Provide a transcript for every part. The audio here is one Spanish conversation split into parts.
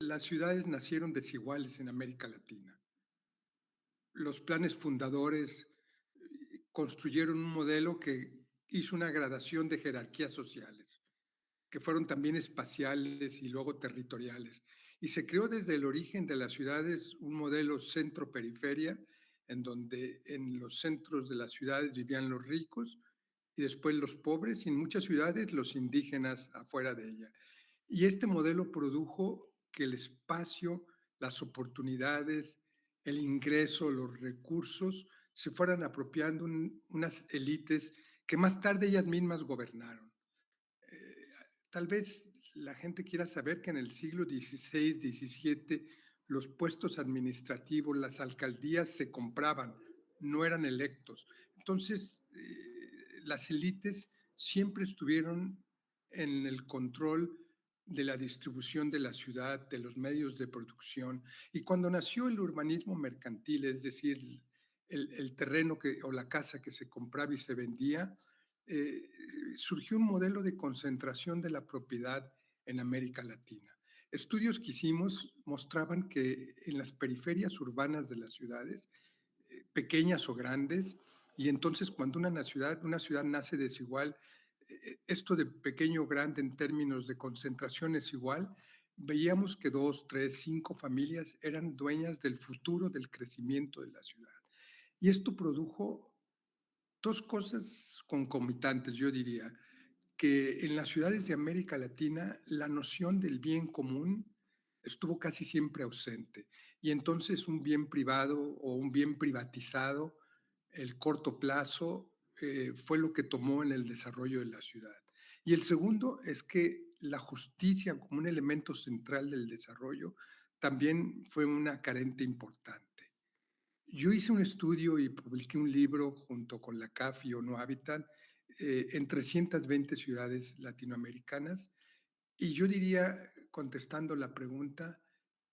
las ciudades nacieron desiguales en América Latina. Los planes fundadores construyeron un modelo que hizo una gradación de jerarquías sociales, que fueron también espaciales y luego territoriales. Y se creó desde el origen de las ciudades un modelo centro-periferia, en donde en los centros de las ciudades vivían los ricos y después los pobres, y en muchas ciudades los indígenas afuera de ella. Y este modelo produjo que el espacio, las oportunidades, el ingreso, los recursos se fueran apropiando unas élites que más tarde ellas mismas gobernaron. Eh, Tal vez la gente quiera saber que en el siglo XVI, XVII, los puestos administrativos, las alcaldías se compraban, no eran electos. Entonces, las élites siempre estuvieron en el control de la distribución de la ciudad, de los medios de producción. Y cuando nació el urbanismo mercantil, es decir, el terreno o la casa que se compraba y se vendía, eh, surgió un modelo de concentración de la propiedad en América Latina. Estudios que hicimos mostraban que en las periferias urbanas de las ciudades, pequeñas o grandes, y entonces cuando una ciudad nace desigual, esto de pequeño o grande en términos de concentración es igual, veíamos que dos, tres, cinco familias eran dueñas del futuro del crecimiento de la ciudad. Y esto produjo dos cosas concomitantes, yo diría, que en las ciudades de América Latina la noción del bien común estuvo casi siempre ausente. Y entonces un bien privado o un bien privatizado, el corto plazo, fue lo que tomó en el desarrollo de la ciudad. Y el segundo es que la justicia como un elemento central del desarrollo también fue una carente importante. Yo hice un estudio y publiqué un libro junto con la CAF y ONU Habitat en 320 ciudades latinoamericanas, y yo diría, contestando la pregunta,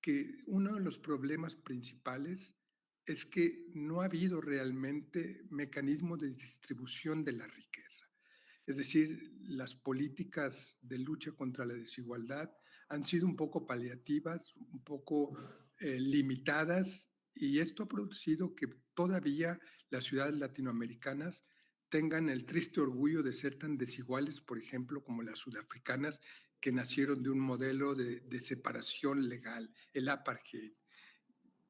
que uno de los problemas principales es que no ha habido realmente mecanismo de distribución de la riqueza. Es decir, las políticas de lucha contra la desigualdad han sido un poco paliativas, un poco limitadas, y esto ha producido que todavía las ciudades latinoamericanas tengan el triste orgullo de ser tan desiguales, por ejemplo, como las sudafricanas, que nacieron de un modelo de separación legal, el apartheid.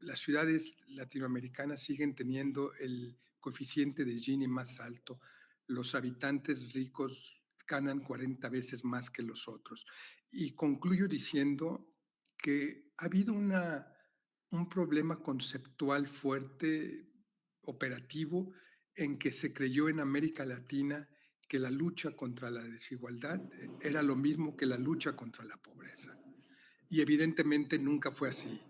Las ciudades latinoamericanas siguen teniendo el coeficiente de Gini más alto. Los habitantes ricos ganan 40 veces más que los otros. Y concluyo diciendo que ha habido un problema conceptual fuerte, operativo, en que se creyó en América Latina que la lucha contra la desigualdad era lo mismo que la lucha contra la pobreza. Y evidentemente nunca fue así.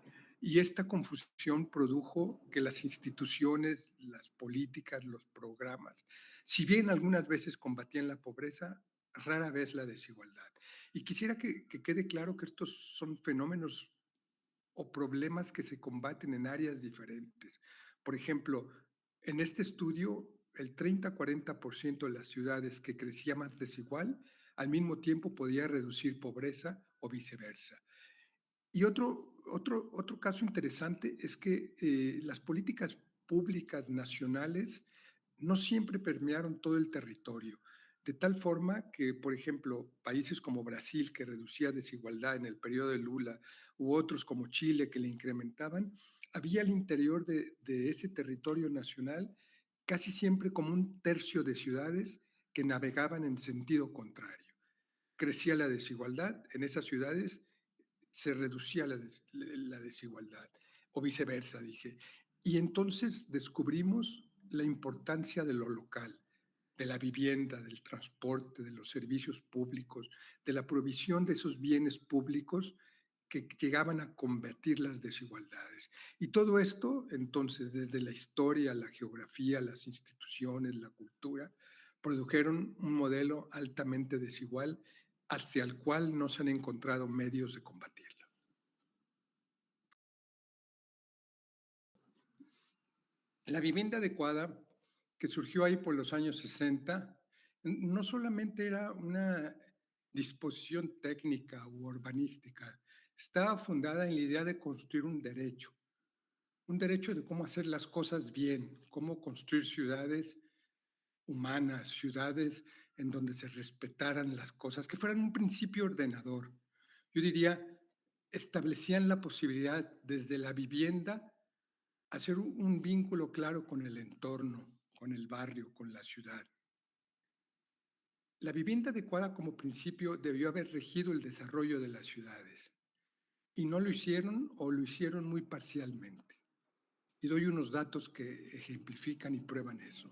Y esta confusión produjo que las instituciones, las políticas, los programas, si bien algunas veces combatían la pobreza, rara vez la desigualdad. Y quisiera que quede claro que estos son fenómenos o problemas que se combaten en áreas diferentes. Por ejemplo, en este estudio, el 30-40% de las ciudades que crecía más desigual, al mismo tiempo podía reducir pobreza o viceversa. Y otro caso interesante es que las políticas públicas nacionales no siempre permearon todo el territorio, de tal forma que, por ejemplo, países como Brasil, que reducía desigualdad en el periodo de Lula, u otros como Chile, que le incrementaban, había al interior de ese territorio nacional casi siempre como un tercio de ciudades que navegaban en sentido contrario. Crecía la desigualdad en esas ciudades, se reducía la desigualdad, o viceversa, dije. Y entonces descubrimos la importancia de lo local, de la vivienda, del transporte, de los servicios públicos, de la provisión de esos bienes públicos que llegaban a combatir las desigualdades. Y todo esto, entonces, desde la historia, la geografía, las instituciones, la cultura, produjeron un modelo altamente desigual hacia el cual no se han encontrado medios de combatirlo. La vivienda adecuada, que surgió ahí por los años 60, no solamente era una disposición técnica u urbanística, estaba fundada en la idea de construir un derecho de cómo hacer las cosas bien, cómo construir ciudades humanas, ciudades en donde se respetaran las cosas, que fueran un principio ordenador. Yo diría, establecían la posibilidad desde la vivienda hacer un vínculo claro con el entorno, con el barrio, con la ciudad. La vivienda adecuada como principio debió haber regido el desarrollo de las ciudades y no lo hicieron o lo hicieron muy parcialmente. Y doy unos datos que ejemplifican y prueban eso.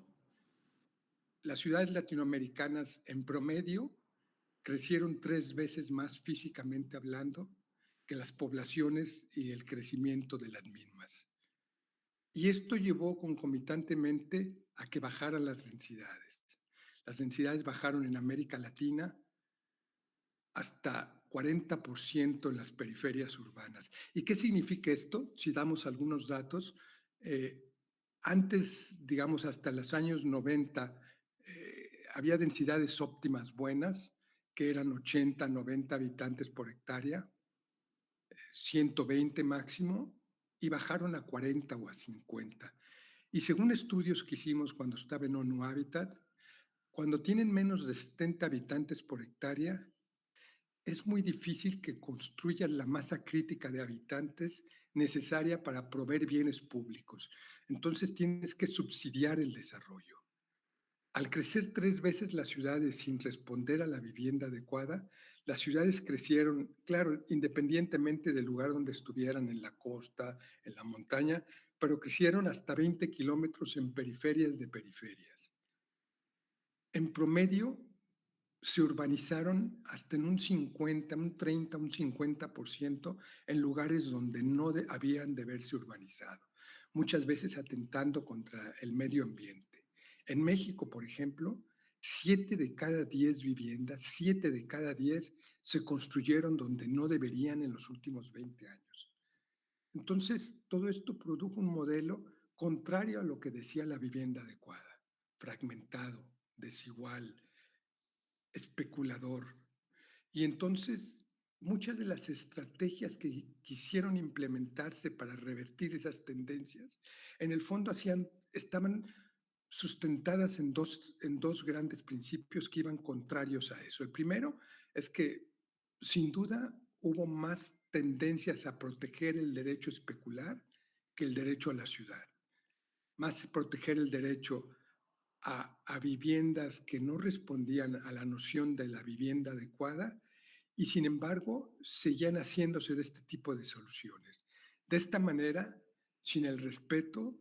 Las ciudades latinoamericanas en promedio crecieron 3 veces más físicamente hablando que las poblaciones y el crecimiento de las mismas. Y esto llevó concomitantemente a que bajaran las densidades. Las densidades bajaron en América Latina hasta 40% en las periferias urbanas. ¿Y qué significa esto? Si damos algunos datos, eh, antes, digamos, hasta los años 90, había densidades óptimas buenas, que eran 80, 90 habitantes por hectárea, 120 máximo, y bajaron a 40 o a 50. Y según estudios que hicimos cuando estaba en ONU Habitat, cuando tienen menos de 70 habitantes por hectárea, es muy difícil que construyas la masa crítica de habitantes necesaria para proveer bienes públicos. Entonces tienes que subsidiar el desarrollo. Al crecer 3 veces las ciudades sin responder a la vivienda adecuada, las ciudades crecieron, claro, independientemente del lugar donde estuvieran, en la costa, en la montaña, pero crecieron hasta 20 kilómetros en periferias de periferias. En promedio, se urbanizaron hasta en un 50, un 30, un 50% en lugares donde no habían de haberse urbanizado, muchas veces atentando contra el medio ambiente. En México, por ejemplo, 7 de cada 10 viviendas, 7 de cada 10 se construyeron donde no deberían en los últimos 20 años. Entonces, todo esto produjo un modelo contrario a lo que decía la vivienda adecuada, fragmentado, desigual, especulador. Y entonces muchas de las estrategias que quisieron implementarse para revertir esas tendencias, en el fondo estaban sustentadas en dos grandes principios que iban contrarios a eso. El primero es que sin duda hubo más tendencias a proteger el derecho a especular que el derecho a la ciudad. Más proteger el derecho a viviendas que no respondían a la noción de la vivienda adecuada y sin embargo seguían haciéndose de este tipo de soluciones. De esta manera, sin el respeto,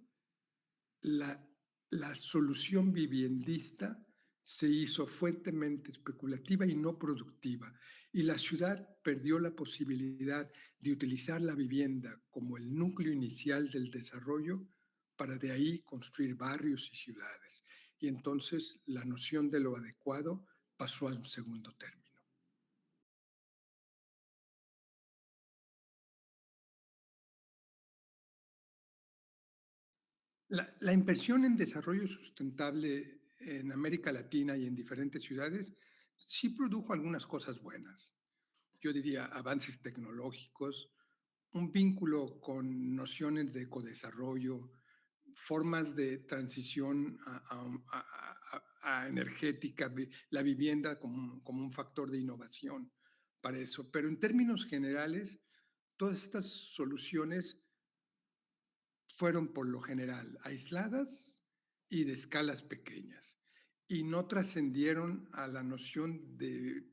la, la solución viviendista se hizo fuertemente especulativa y no productiva, y la ciudad perdió la posibilidad de utilizar la vivienda como el núcleo inicial del desarrollo para de ahí construir barrios y ciudades. Y entonces la noción de lo adecuado pasó a un segundo término. La inversión en desarrollo sustentable en América Latina y en diferentes ciudades sí produjo algunas cosas buenas. Yo diría avances tecnológicos, un vínculo con nociones de ecodesarrollo, formas de transición a energética, la vivienda como un factor de innovación para eso. Pero en términos generales, todas estas soluciones fueron por lo general aisladas y de escalas pequeñas y no trascendieron a la noción de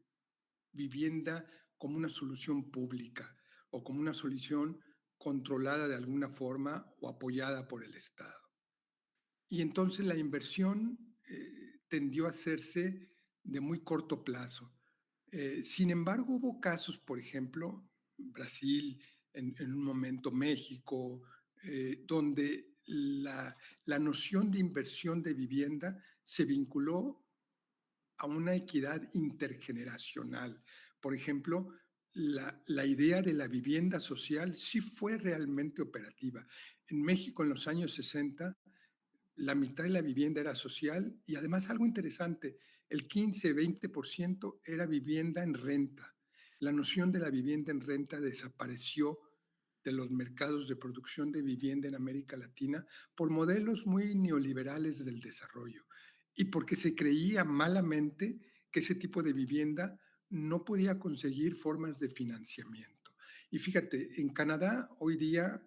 vivienda como una solución pública o como una solución controlada de alguna forma o apoyada por el Estado. Y entonces la inversión tendió a hacerse de muy corto plazo. Sin embargo, hubo casos, por ejemplo, Brasil, en un momento México, donde la noción de inversión de vivienda se vinculó a una equidad intergeneracional. Por ejemplo, la idea de la vivienda social sí fue realmente operativa. En México en los años 60 la mitad de la vivienda era social y además algo interesante, el 15-20% era vivienda en renta. la noción de la vivienda en renta desapareció de los mercados de producción de vivienda en América Latina por modelos muy neoliberales del desarrollo y porque se creía malamente que ese tipo de vivienda no podía conseguir formas de financiamiento. Y fíjate, en Canadá hoy día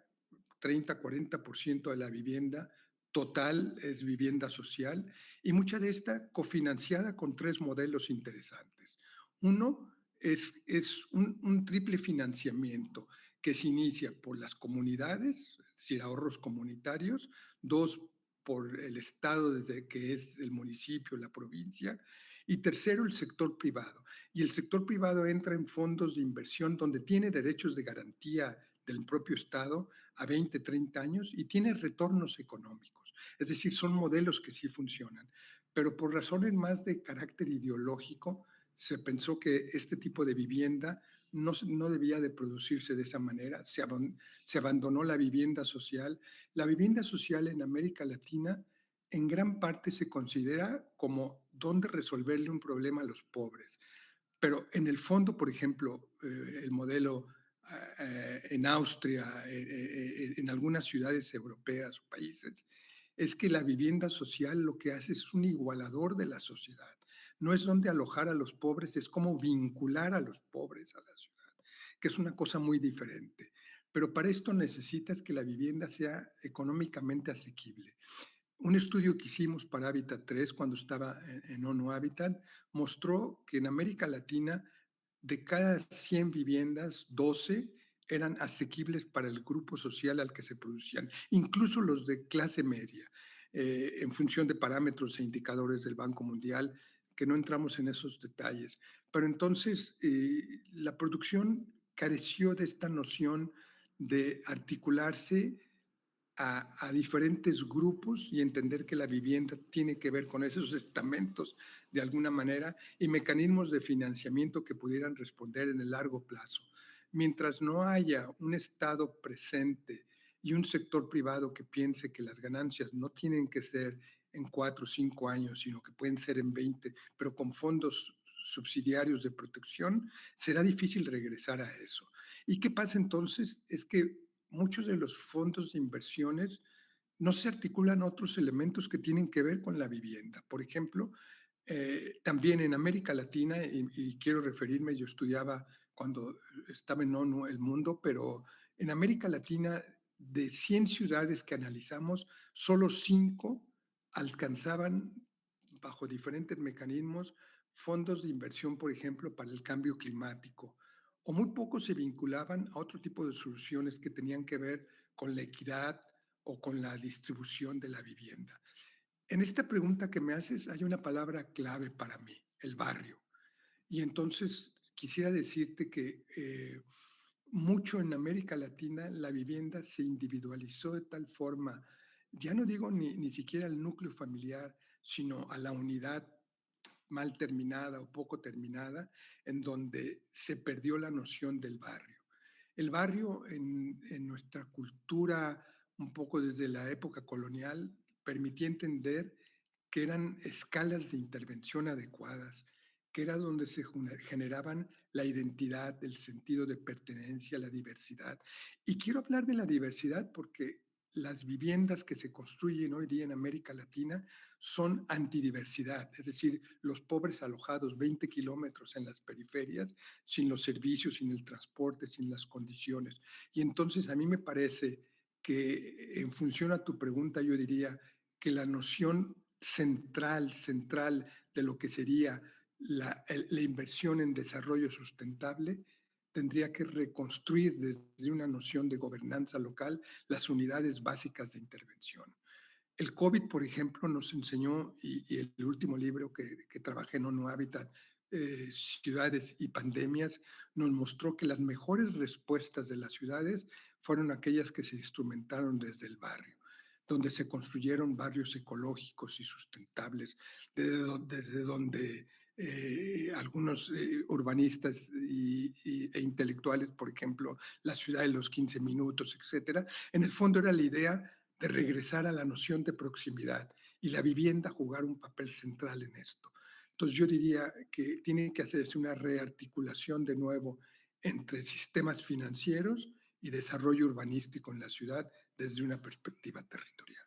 30-40% de la vivienda total es vivienda social y mucha de esta cofinanciada con tres modelos interesantes. Uno es un triple financiamiento que se inicia por las comunidades, es decir, ahorros comunitarios, dos, por el Estado, desde que es el municipio, la provincia, y tercero, el sector privado. Y el sector privado entra en fondos de inversión donde tiene derechos de garantía del propio Estado a 20, 30 años y tiene retornos económicos. Es decir, son modelos que sí funcionan. Pero por razones más de carácter ideológico, se pensó que este tipo de vivienda no debía de producirse de esa manera. Se abandonó la vivienda social. La vivienda social en América Latina en gran parte se considera como donde resolverle un problema a los pobres. Pero en el fondo, por ejemplo, el modelo en Austria, en algunas ciudades europeas o países, es que la vivienda social lo que hace es un igualador de la sociedad. No es donde alojar a los pobres, es como vincular a los pobres a la ciudad, que es una cosa muy diferente. Pero para esto necesitas que la vivienda sea económicamente asequible. Un estudio que hicimos para Hábitat 3 cuando estaba en ONU Habitat mostró que en América Latina de cada 100 viviendas, 12 eran asequibles para el grupo social al que se producían, incluso los de clase media, en función de parámetros e indicadores del Banco Mundial, que no entramos en esos detalles. Pero entonces la producción careció de esta noción de articularse a diferentes grupos y entender que la vivienda tiene que ver con esos estamentos de alguna manera y mecanismos de financiamiento que pudieran responder en el largo plazo. Mientras no haya un Estado presente y un sector privado que piense que las ganancias no tienen que ser en 4 o 5 años, sino que pueden ser en 20, pero con fondos subsidiarios de protección, será difícil regresar a eso. ¿Y qué pasa entonces? Es que muchos de los fondos de inversiones no se articulan otros elementos que tienen que ver con la vivienda. Por ejemplo, también en América Latina, y quiero referirme, yo estudiaba cuando estaba en ONU el mundo, pero en América Latina, de 100 ciudades que analizamos, solo 5 alcanzaban, bajo diferentes mecanismos, fondos de inversión, por ejemplo, para el cambio climático, o muy pocos se vinculaban a otro tipo de soluciones que tenían que ver con la equidad o con la distribución de la vivienda. En esta pregunta que me haces hay una palabra clave para mí, el barrio. Y entonces quisiera decirte que mucho en América Latina la vivienda se individualizó de tal forma, ya no digo ni siquiera el núcleo familiar, sino a la unidad mal terminada o poco terminada, en donde se perdió la noción del barrio. El barrio en nuestra cultura, un poco desde la época colonial, permitía entender que eran escalas de intervención adecuadas, que era donde se generaban la identidad, el sentido de pertenencia, la diversidad. Y quiero hablar de la diversidad porque las viviendas que se construyen hoy día en América Latina son antidiversidad, es decir, los pobres alojados 20 kilómetros en las periferias, sin los servicios, sin el transporte, sin las condiciones. Y entonces a mí me parece que en función a tu pregunta yo diría que la noción central de lo que sería la inversión en desarrollo sustentable tendría que reconstruir desde una noción de gobernanza local las unidades básicas de intervención. El COVID, por ejemplo, nos enseñó, y el último libro que trabajé en ONU Habitat, Ciudades y Pandemias, nos mostró que las mejores respuestas de las ciudades fueron aquellas que se instrumentaron desde el barrio, donde se construyeron barrios ecológicos y sustentables, desde donde algunos urbanistas e intelectuales, por ejemplo, la ciudad de los 15 minutos, etcétera, en el fondo era la idea de regresar a la noción de proximidad y la vivienda jugar un papel central en esto. Entonces yo diría que tiene que hacerse una rearticulación de nuevo entre sistemas financieros y desarrollo urbanístico en la ciudad desde una perspectiva territorial.